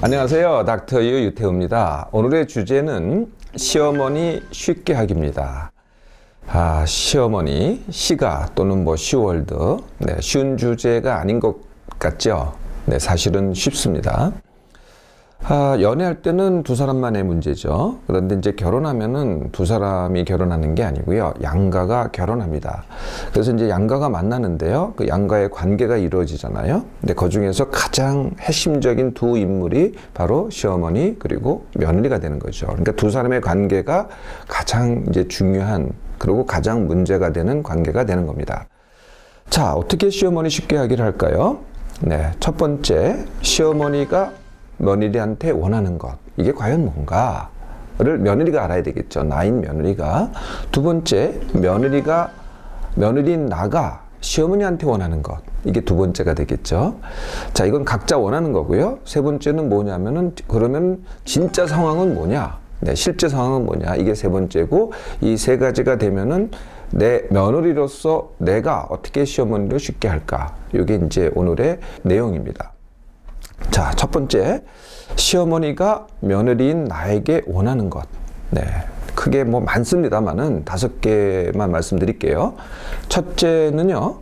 안녕하세요. 닥터 유 유태우입니다. 오늘의 주제는 시어머니 쉽게 하기입니다. 시어머니, 시가 또는 쉬월드. 쉬운 주제가 아닌 것 같죠? 사실은 쉽습니다. 연애할 때는 두 사람만의 문제죠. 그런데 이제 결혼하면은 두 사람이 결혼하는 게 아니고요. 양가가 결혼합니다. 그래서 이제 양가가 만나는데요. 그 양가의 관계가 이루어지잖아요. 근데 그 중에서 가장 핵심적인 두 인물이 바로 시어머니 그리고 며느리가 되는 거죠. 그러니까 두 사람의 관계가 가장 이제 중요한 그리고 가장 문제가 되는 관계가 되는 겁니다. 자, 어떻게 시어머니 쉽게 하기를 할까요? 첫 번째, 시어머니가 며느리한테 원하는 것, 이게 과연 뭔가를 며느리가 알아야 되겠죠. 나인 며느리가. 두 번째, 며느리인 나가 시어머니한테 원하는 것, 이게 두 번째가 되겠죠. 자, 이건 각자 원하는 거고요. 세 번째는 뭐냐면은 그러면 진짜 상황은 뭐냐, 실제 상황은 뭐냐, 이게 세 번째고, 이 세 가지가 되면은 내 며느리로서 내가 어떻게 시어머니를 쉽게 할까, 이게 이제 오늘의 내용입니다. 자, 첫 번째, 시어머니가 며느리인 나에게 원하는 것. 크게 많습니다만은 5개만 말씀드릴게요. 첫째는요,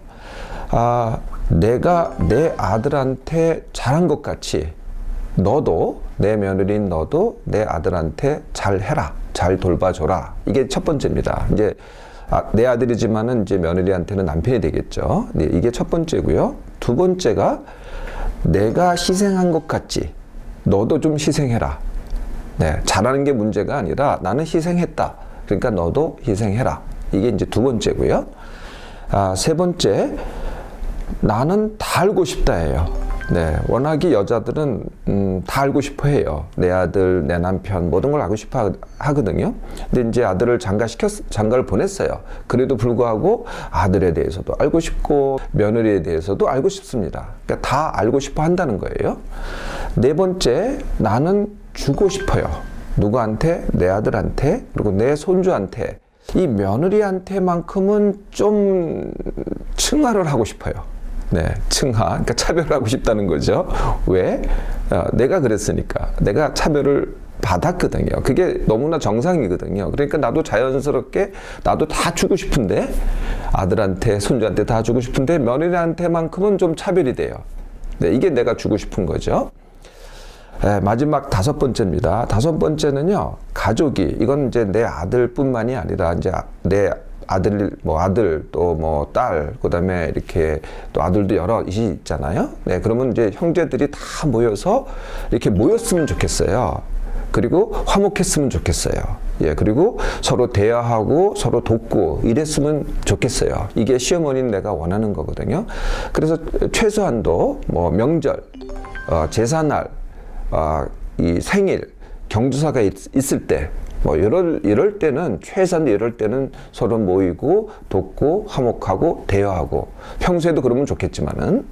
내가 내 아들한테 잘한 것 같이 너도, 내 며느리인 너도 내 아들한테 잘해라, 잘 돌봐줘라. 이게 첫 번째입니다. 이제 내 아들이지만은 이제 며느리한테는 남편이 되겠죠. 이게 첫 번째고요. 두 번째가 내가 희생한 것 같지 너도 좀 희생해라. 잘하는 게 문제가 아니라 나는 희생했다. 그러니까 너도 희생해라. 이게 이제 두 번째고요. 세 번째, 나는 다 알고 싶다예요. 워낙에 여자들은 다 알고 싶어 해요. 내 아들, 내 남편, 모든 걸 알고 싶어 하거든요. 근데 이제 아들을 장가를 보냈어요. 그래도 불구하고 아들에 대해서도 알고 싶고, 며느리에 대해서도 알고 싶습니다. 그러니까 다 알고 싶어 한다는 거예요. 네 번째, 나는 주고 싶어요. 누구한테? 내 아들한테, 그리고 내 손주한테. 이 며느리한테만큼은 좀 층하를 하고 싶어요. 층하, 그러니까 차별하고 싶다는 거죠. 왜? 내가 그랬으니까. 내가 차별을 받았거든요. 그게 너무나 정상이거든요. 그러니까 나도 자연스럽게 나도 다 주고 싶은데, 아들한테, 손주한테 다 주고 싶은데 며느리한테만큼은 좀 차별이 돼요. 이게 내가 주고 싶은 거죠. 마지막 5번째입니다. 5번째는요, 가족이, 이건 이제 내 아들뿐만이 아니라 이제 내 아들 또 딸, 그 다음에 이렇게 또 아들도 여럿이 있잖아요. 그러면 이제 형제들이 다 모여서 이렇게 모였으면 좋겠어요. 그리고 화목했으면 좋겠어요. 그리고 서로 대화하고 서로 돕고 이랬으면 좋겠어요. 이게 시어머니는 내가 원하는 거거든요. 그래서 최소한도 명절, 제사날, 이 생일, 경조사가 있을 때, 이럴 때는, 최소한 이럴 때는 서로 모이고, 돕고, 화목하고, 대화하고, 평소에도 그러면 좋겠지만은,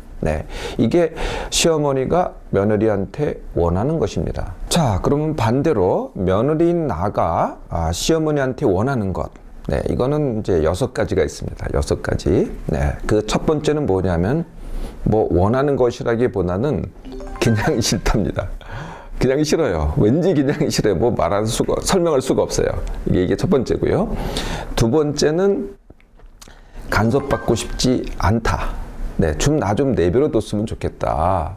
이게 시어머니가 며느리한테 원하는 것입니다. 자, 그러면 반대로 며느리인 나가 시어머니한테 원하는 것. 이거는 이제 6가지가 있습니다. 6가지. 그 첫 번째는 뭐냐면, 원하는 것이라기보다는 그냥 싫답니다. 그냥 싫어요. 왠지 그냥 싫어요. 설명할 수가 없어요. 이게 첫 번째고요. 두 번째는 간섭받고 싶지 않다. 나 좀 내버려뒀으면 좋겠다.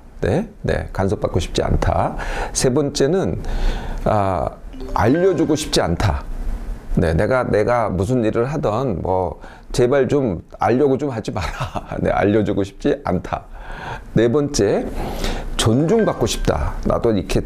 간섭받고 싶지 않다. 세 번째는, 알려주고 싶지 않다. 내가 무슨 일을 하던, 제발 좀 알려고 좀 하지 마라. 알려주고 싶지 않다. 네 번째, 존중받고 싶다. 나도 이렇게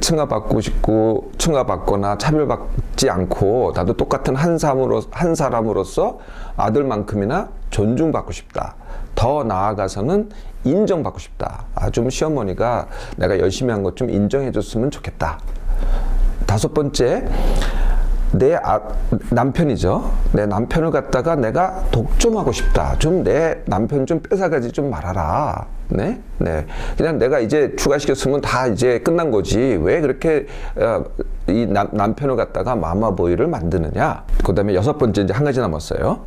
층화받거나 차별받지 않고 나도 똑같은 한 사람으로서 아들만큼이나 존중받고 싶다. 더 나아가서는 인정받고 싶다. 좀 시어머니가 내가 열심히 한 것 좀 인정해줬으면 좋겠다. 5번째, 내 남편이죠. 내 남편을 갖다가 내가 독점하고 싶다. 좀 내 남편 좀 뺏어가지 좀 말아라. 그냥 내가 이제 추가시켰으면 다 이제 끝난 거지. 왜 그렇게 이 남편을 갖다가 마마보이를 만드느냐. 그 다음에 6번째, 이제 한 가지 남았어요.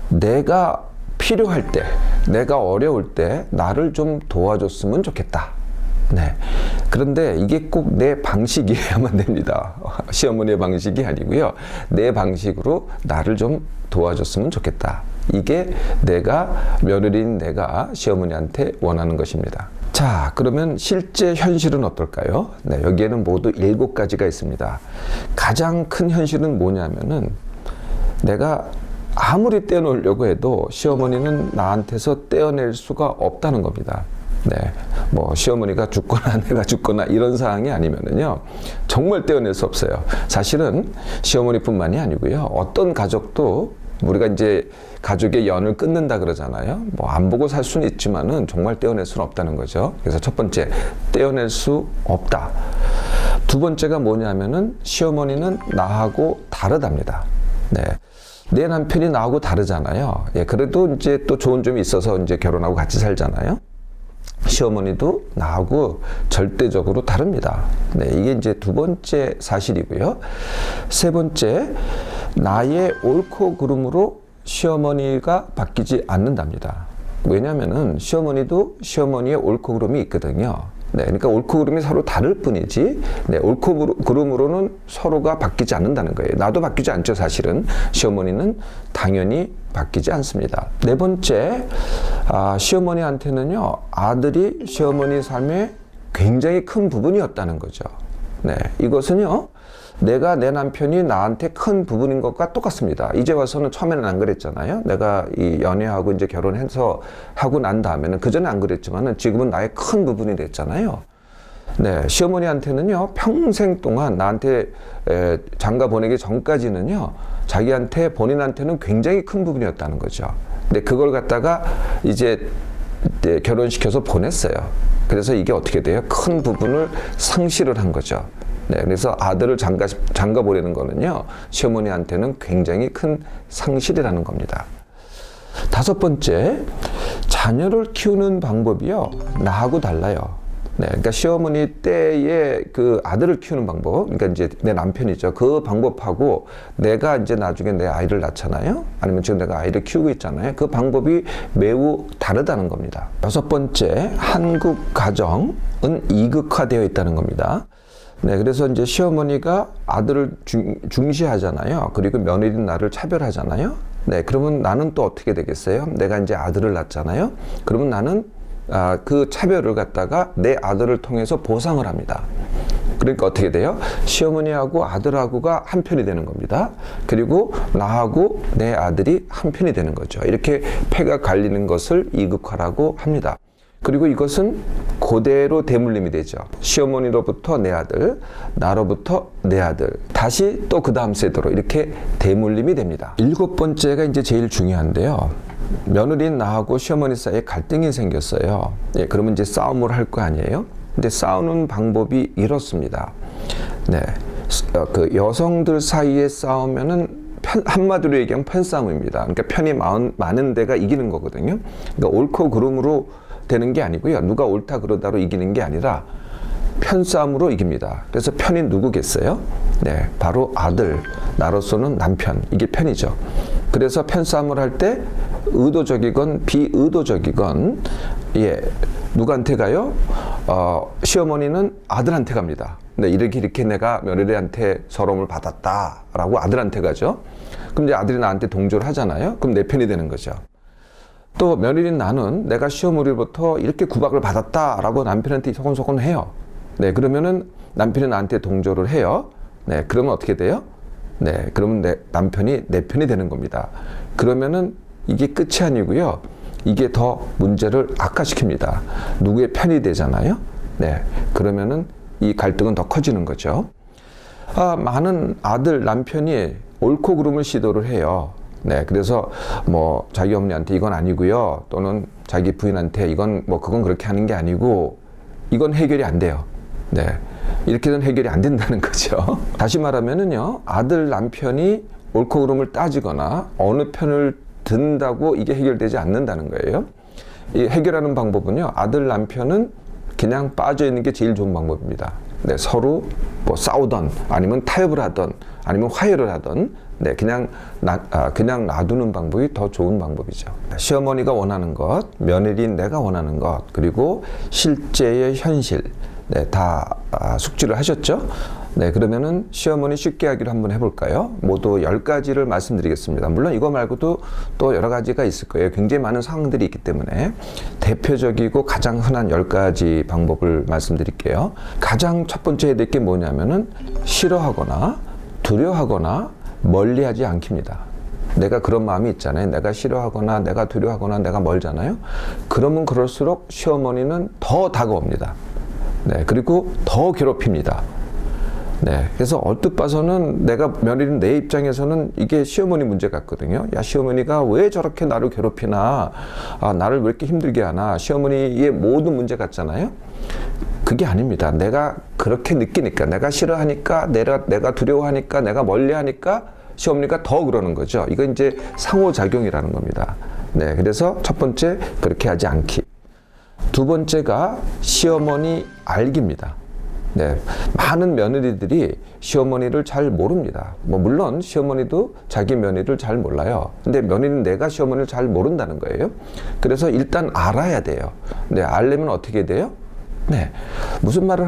내가 필요할 때, 내가 어려울 때 나를 좀 도와줬으면 좋겠다. 네. 그런데 이게 꼭 내 방식이어야만 됩니다. 시어머니의 방식이 아니고요. 내 방식으로 나를 좀 도와줬으면 좋겠다. 이게 며느리인 내가 시어머니한테 원하는 것입니다. 자, 그러면 실제 현실은 어떨까요? 네, 여기에는 모두 7가지가 있습니다. 가장 큰 현실은 뭐냐면은 내가 아무리 떼어놓으려고 해도 시어머니는 나한테서 떼어낼 수가 없다는 겁니다. 네, 뭐 시어머니가 죽거나 내가 죽거나 이런 상황이 아니면은요 정말 떼어낼 수 없어요. 사실은 시어머니뿐만이 아니고요 어떤 가족도 우리가 이제 가족의 연을 끊는다 그러잖아요. 뭐 안 보고 살 수는 있지만은 정말 떼어낼 수는 없다는 거죠. 그래서 첫 번째, 떼어낼 수 없다. 두 번째가 뭐냐면은 시어머니는 나하고 다르답니다. 네. 내 남편이 나하고 다르잖아요. 예, 그래도 이제 또 좋은 점이 있어서 이제 결혼하고 같이 살잖아요. 시어머니도 나하고 절대적으로 다릅니다. 네, 이게 이제 두 번째 사실이고요. 세 번째, 나의 옳고 그름으로 시어머니가 바뀌지 않는답니다. 왜냐면은 시어머니도 시어머니의 옳고 그름이 있거든요. 네, 그러니까 옳고 그름이 서로 다를 뿐이지, 네, 옳고 그름으로는 서로가 바뀌지 않는다는 거예요. 나도 바뀌지 않죠, 사실은. 시어머니는 당연히 바뀌지 않습니다. 네 번째, 시어머니한테는요, 아들이 시어머니 삶의 굉장히 큰 부분이었다는 거죠. 네, 이것은요, 내가 내 남편이 나한테 큰 부분인 것과 똑같습니다. 이제 와서는 처음에는 안 그랬잖아요. 내가 이 연애하고 이제 결혼해서 하고 난 다음에는 그전에 안 그랬지만은 지금은 나의 큰 부분이 됐잖아요. 네, 시어머니한테는요 평생 동안 나한테 장가 보내기 전까지는요 자기한테 본인한테는 굉장히 큰 부분이었다는 거죠. 근데 그걸 갖다가 이제 결혼시켜서 보냈어요. 그래서 이게 어떻게 돼요? 큰 부분을 상실을 한 거죠. 네, 그래서 아들을 장가 보내는 거는요, 시어머니한테는 굉장히 큰 상실이라는 겁니다. 다섯 번째, 자녀를 키우는 방법이요, 나하고 달라요. 네, 그러니까 시어머니 때의 그 아들을 키우는 방법, 그러니까 이제 내 남편이죠. 그 방법하고 내가 이제 나중에 내 아이를 낳잖아요. 아니면 지금 내가 아이를 키우고 있잖아요. 그 방법이 매우 다르다는 겁니다. 여섯 번째, 한국 가정은 이극화되어 있다는 겁니다. 네, 그래서 이제 시어머니가 아들을 중시하잖아요. 그리고 며느리는 나를 차별하잖아요. 네, 그러면 나는 또 어떻게 되겠어요? 내가 이제 아들을 낳잖아요. 그러면 나는 그 차별을 갖다가 내 아들을 통해서 보상을 합니다. 그러니까 어떻게 돼요? 시어머니하고 아들하고가 한 편이 되는 겁니다. 그리고 나하고 내 아들이 한 편이 되는 거죠. 이렇게 패가 갈리는 것을 이극화라고 합니다. 그리고 이것은 그대로 대물림이 되죠. 시어머니로부터 내 아들, 나로부터 내 아들, 다시 또 그 다음 세대로 이렇게 대물림이 됩니다. 일곱 번째가 이제 제일 중요한데요. 며느리인 나하고 시어머니 사이에 갈등이 생겼어요. 예, 그러면 이제 싸움을 할 거 아니에요? 근데 싸우는 방법이 이렇습니다. 네, 그 여성들 사이에 싸우면은 한마디로 얘기하면 편싸움입니다. 그러니까 편이 많은 데가 이기는 거거든요. 그러니까 옳고 그름으로 되는 게 아니고요. 누가 옳다 그러다로 이기는 게 아니라 편싸움으로 이깁니다. 그래서 편이 누구겠어요? 네, 바로 아들, 나로서는 남편. 이게 편이죠. 그래서 편싸움을 할 때 의도적이건 비의도적이건 예, 누구한테 가요? 시어머니는 아들한테 갑니다. 네, 이렇게 내가 며느리한테 서러움을 받았다라고 아들한테 가죠. 그럼 이제 아들이 나한테 동조를 하잖아요. 그럼 내 편이 되는 거죠. 또 며느리인 나는 내가 시어머니로부터 이렇게 구박을 받았다라고 남편한테 소곤소곤 해요. 네, 그러면은 남편이 나한테 동조를 해요. 네, 그러면 어떻게 돼요? 네, 그러면 남편이 내 편이 되는 겁니다. 그러면은 이게 끝이 아니고요. 이게 더 문제를 악화시킵니다. 누구의 편이 되잖아요. 네, 그러면은 이 갈등은 더 커지는 거죠. 많은 아들, 남편이 옳고 그름을 시도를 해요. 네, 그래서 뭐 자기 어머니한테 이건 아니고요, 또는 자기 부인한테 이건 뭐 그건 그렇게 하는 게 아니고, 이건 해결이 안 돼요. 네, 이렇게는 해결이 안 된다는 거죠. 다시 말하면은요, 아들, 남편이 옳고 그름을 따지거나 어느 편을 든다고 이게 해결되지 않는다는 거예요. 이 해결하는 방법은요, 아들, 남편은 그냥 빠져 있는 게 제일 좋은 방법입니다. 네, 서로 뭐 싸우던 아니면 타협을 하던 아니면 화해를 하든 네, 그냥 놔두는 방법이 더 좋은 방법이죠. 시어머니가 원하는 것, 며느리인 내가 원하는 것, 그리고 실제의 현실, 네, 다 숙지를 하셨죠? 네, 그러면은 시어머니 쉽게 하기로 한번 해볼까요? 모두 10가지를 말씀드리겠습니다. 물론 이거 말고도 또 여러 가지가 있을 거예요. 굉장히 많은 상황들이 있기 때문에 대표적이고 가장 흔한 10가지 방법을 말씀드릴게요. 가장 첫 번째 해야 될 게 뭐냐면은 싫어하거나 두려워하거나 멀리하지 않기입니다. 내가 그런 마음이 있잖아요. 내가 싫어하거나 내가 두려워하거나 내가 멀잖아요. 그러면 그럴수록 시어머니는 더 다가옵니다. 네, 그리고 더 괴롭힙니다. 네, 그래서 얼뜻 봐서는 내가 며느리는 내 입장에서는 이게 시어머니 문제 같거든요. 야, 시어머니가 왜 저렇게 나를 괴롭히나, 나를 왜 이렇게 힘들게 하나, 시어머니의 모든 문제 같잖아요. 그게 아닙니다. 내가 그렇게 느끼니까, 내가 싫어하니까, 내가 두려워하니까, 내가 멀리하니까 시어머니가 더 그러는 거죠. 이건 이제 상호작용이라는 겁니다. 네, 그래서 첫 번째, 그렇게 하지 않기. 두 번째가 시어머니 알기입니다. 네, 많은 며느리들이 시어머니를 잘 모릅니다. 물론 시어머니도 자기 며느리를 잘 몰라요. 근데 며느리는 내가 시어머니를 잘 모른다는 거예요. 그래서 일단 알아야 돼요. 네, 알려면 어떻게 돼요? 네, 무슨 말을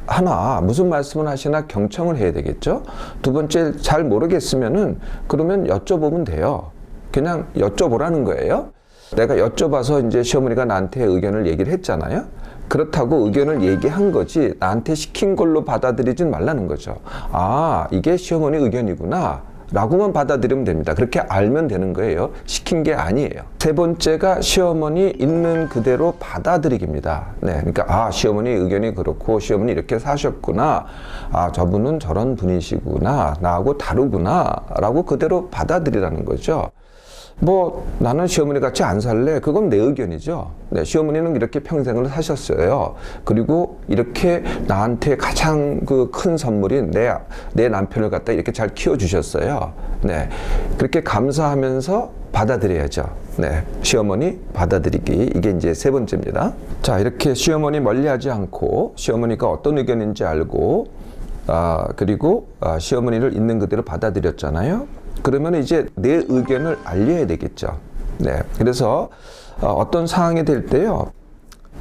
하나, 무슨 말씀을 하시나 경청을 해야 되겠죠. 두 번째, 잘 모르겠으면은 그러면 여쭤보면 돼요. 그냥 여쭤보라는 거예요. 내가 여쭤봐서 이제 시어머니가 나한테 의견을 얘기를 했잖아요. 그렇다고 의견을 얘기한 거지 나한테 시킨 걸로 받아들이진 말라는 거죠. 아, 이게 시어머니 의견이구나 라고만 받아들이면 됩니다. 그렇게 알면 되는 거예요. 시킨 게 아니에요. 세 번째가 시어머니 있는 그대로 받아들이기입니다. 네, 그러니까 시어머니 의견이 그렇고 시어머니 이렇게 사셨구나, 저분은 저런 분이시구나, 나하고 다르구나 라고 그대로 받아들이라는 거죠. 나는 시어머니 같이 안 살래. 그건 내 의견이죠. 네, 시어머니는 이렇게 평생을 사셨어요. 그리고 이렇게 나한테 가장 큰 선물인 내 남편을 갖다 이렇게 잘 키워주셨어요. 네, 그렇게 감사하면서 받아들여야죠. 네, 시어머니 받아들이기. 이게 이제 세 번째입니다. 자, 이렇게 시어머니 멀리하지 않고 시어머니가 어떤 의견인지 알고, 그리고 시어머니를 있는 그대로 받아들였잖아요. 그러면 이제 내 의견을 알려야 되겠죠. 네, 그래서 어떤 상황이 될 때요,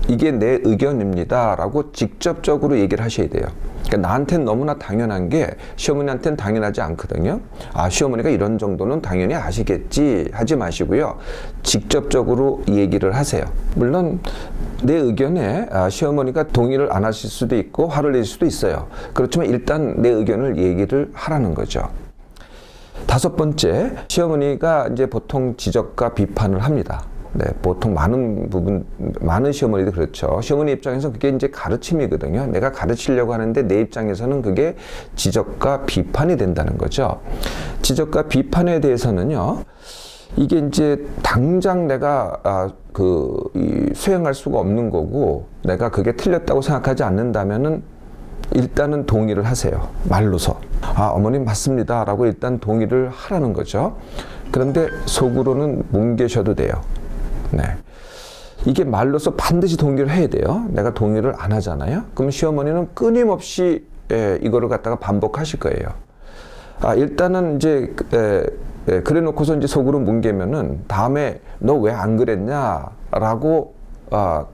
이게 내 의견입니다 라고 직접적으로 얘기를 하셔야 돼요. 그러니까 나한테는 너무나 당연한 게 시어머니한테는 당연하지 않거든요. 시어머니가 이런 정도는 당연히 아시겠지 하지 마시고요, 직접적으로 얘기를 하세요. 물론 내 의견에 시어머니가 동의를 안 하실 수도 있고 화를 낼 수도 있어요. 그렇지만 일단 내 의견을 얘기를 하라는 거죠. 다섯 번째, 시어머니가 이제 보통 지적과 비판을 합니다. 네, 보통 많은 시어머니도 그렇죠. 시어머니 입장에서 그게 이제 가르침이거든요. 내가 가르치려고 하는데 내 입장에서는 그게 지적과 비판이 된다는 거죠. 지적과 비판에 대해서는요, 이게 이제 당장 내가 수행할 수가 없는 거고, 내가 그게 틀렸다고 생각하지 않는다면은 일단은 동의를 하세요. 말로서. 어머님 맞습니다 라고 일단 동의를 하라는 거죠. 그런데 속으로는 뭉개셔도 돼요. 네, 이게 말로서 반드시 동의를 해야 돼요. 내가 동의를 안 하잖아요. 그럼 시어머니는 끊임없이 이거를 갖다가 반복하실 거예요. 일단은 이제 그래 놓고서 이제 속으로 뭉개면은 다음에 너 왜 안 그랬냐 라고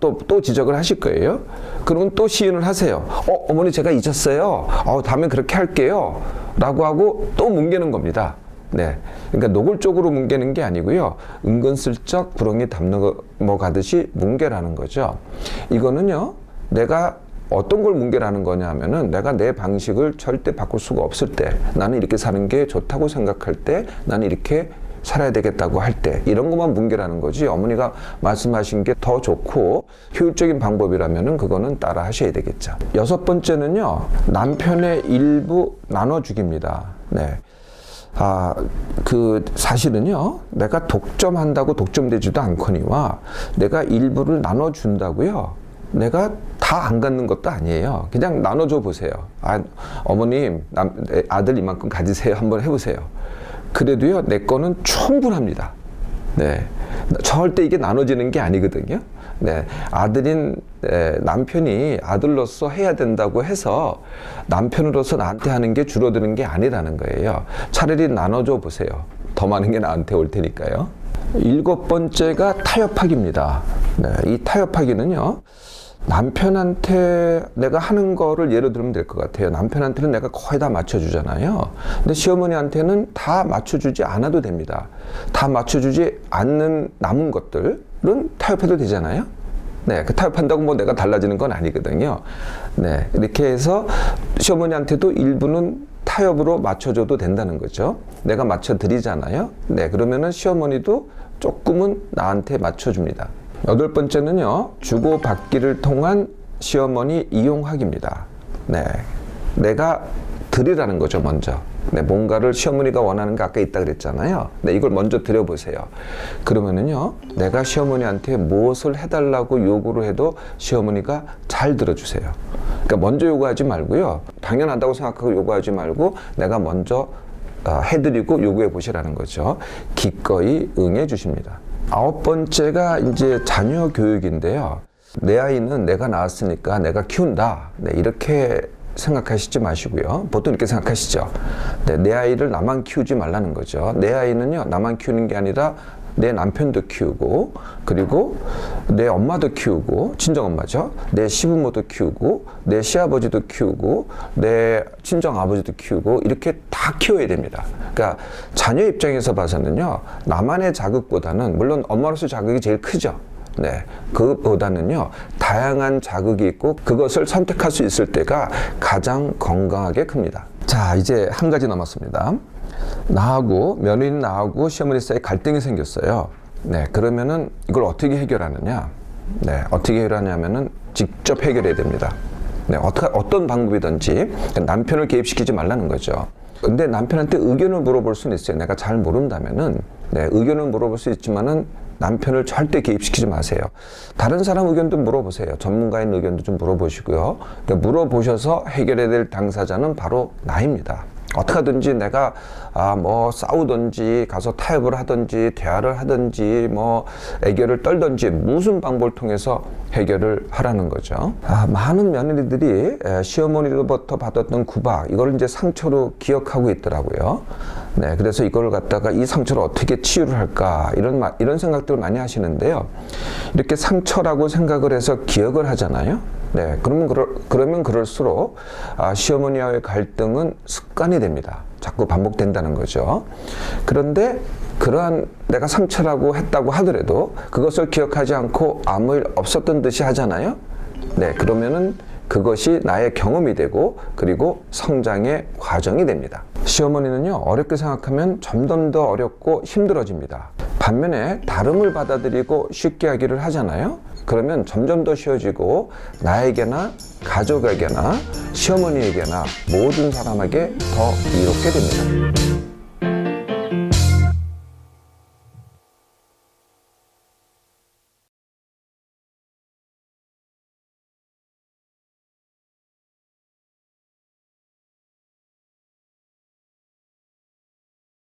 또 지적을 하실 거예요. 그러면 또 시인을 하세요. 어머니 제가 잊었어요. 다음에 그렇게 할게요 라고 하고 또 뭉개는 겁니다. 네, 그러니까 노골적으로 뭉개는 게 아니고요, 은근슬쩍 구렁이 담넘어가듯이 뭉개라는 거죠. 이거는요, 내가 어떤 걸 뭉개라는 거냐 하면은, 내가 내 방식을 절대 바꿀 수가 없을 때, 나는 이렇게 사는 게 좋다고 생각할 때, 나는 이렇게 살아야 되겠다고 할 때, 이런 것만 뭉개라는 거지, 어머니가 말씀하신 게 더 좋고 효율적인 방법이라면은 그거는 따라 하셔야 되겠죠. 여섯 번째는요, 남편의 일부 나눠주기입니다. 네. 사실은요, 내가 독점한다고 독점되지도 않거니와 내가 일부를 나눠준다고요, 내가 다 안 갖는 것도 아니에요. 그냥 나눠줘 보세요. 어머님, 아들 이만큼 가지세요. 한번 해보세요. 그래도요, 내 거는 충분합니다. 네, 절대 이게 나눠지는 게 아니거든요. 네, 아들인 남편이 아들로서 해야 된다고 해서 남편으로서 나한테 하는 게 줄어드는 게 아니라는 거예요. 차라리 나눠줘 보세요. 더 많은 게 나한테 올 테니까요. 7번째가 타협하기입니다. 네, 이 타협하기는요, 남편한테 내가 하는 거를 예로 들면 될 것 같아요. 남편한테는 내가 거의 다 맞춰주잖아요. 근데 시어머니한테는 다 맞춰주지 않아도 됩니다. 다 맞춰주지 않는 남은 것들은 타협해도 되잖아요. 네, 그 타협한다고 뭐 내가 달라지는 건 아니거든요. 네, 이렇게 해서 시어머니한테도 일부는 타협으로 맞춰줘도 된다는 거죠. 내가 맞춰드리잖아요. 네, 그러면은 시어머니도 조금은 나한테 맞춰줍니다. 8번째는요, 주고받기를 통한 시어머니 이용하기입니다. 네, 내가 드리라는 거죠, 먼저. 네, 뭔가를 시어머니가 원하는 게 아까 있다 그랬잖아요. 네, 이걸 먼저 드려보세요. 그러면은요, 내가 시어머니한테 무엇을 해달라고 요구를 해도 시어머니가 잘 들어주세요. 그러니까 먼저 요구하지 말고요, 당연하다고 생각하고 요구하지 말고 내가 먼저 해드리고 요구해 보시라는 거죠. 기꺼이 응해 주십니다. 9번째가 이제 자녀 교육인데요. 내 아이는 내가 낳았으니까 내가 키운다. 네, 이렇게 생각하시지 마시고요. 보통 이렇게 생각하시죠. 네, 내 아이를 나만 키우지 말라는 거죠. 내 아이는요, 나만 키우는 게 아니라 내 남편도 키우고, 그리고 내 엄마도 키우고, 친정엄마죠. 내 시부모도 키우고, 내 시아버지도 키우고, 내 친정아버지도 키우고, 이렇게 다 키워야 됩니다. 그러니까 자녀 입장에서 봐서는요, 나만의 자극보다는, 물론 엄마로서 자극이 제일 크죠. 네, 그것보다는요, 다양한 자극이 있고 그것을 선택할 수 있을 때가 가장 건강하게 큽니다. 자, 이제 한 가지 남았습니다. 며느리 나하고 시어머니 사이에 갈등이 생겼어요. 네, 그러면은 이걸 어떻게 해결하느냐? 네, 어떻게 해결하냐면은 직접 해결해야 됩니다. 네, 어떤 방법이든지 남편을 개입시키지 말라는 거죠. 근데 남편한테 의견을 물어볼 수는 있어요. 내가 잘 모른다면은, 네, 의견을 물어볼 수 있지만은 남편을 절대 개입시키지 마세요. 다른 사람 의견도 물어보세요. 전문가인 의견도 좀 물어보시고요. 물어보셔서 해결해야 될 당사자는 바로 나입니다. 어떻게 하든지 내가 뭐 싸우든지 가서 타협을 하든지 대화를 하든지 뭐 애교를 떨든지 무슨 방법을 통해서 해결을 하라는 거죠. 많은 며느리들이 시어머니로부터 받았던 구박, 이걸 이제 상처로 기억하고 있더라고요. 네, 그래서 이걸 갖다가 이 상처를 어떻게 치유를 할까, 이런 생각들을 많이 하시는데요. 이렇게 상처라고 생각을 해서 기억을 하잖아요. 네, 그러면 그럴수록 시어머니와의 갈등은 습관이 됩니다. 자꾸 반복된다는 거죠. 그런데 그러한 내가 상처라고 했다고 하더라도 그것을 기억하지 않고 아무 일 없었던 듯이 하잖아요. 네, 그러면은 그것이 나의 경험이 되고 그리고 성장의 과정이 됩니다. 시어머니는요, 어렵게 생각하면 점점 더 어렵고 힘들어집니다. 반면에 다름을 받아들이고 쉽게 하기를 하잖아요. 그러면 점점 더 쉬워지고 나에게나 가족에게나 시어머니에게나 모든 사람에게 더 이롭게 됩니다.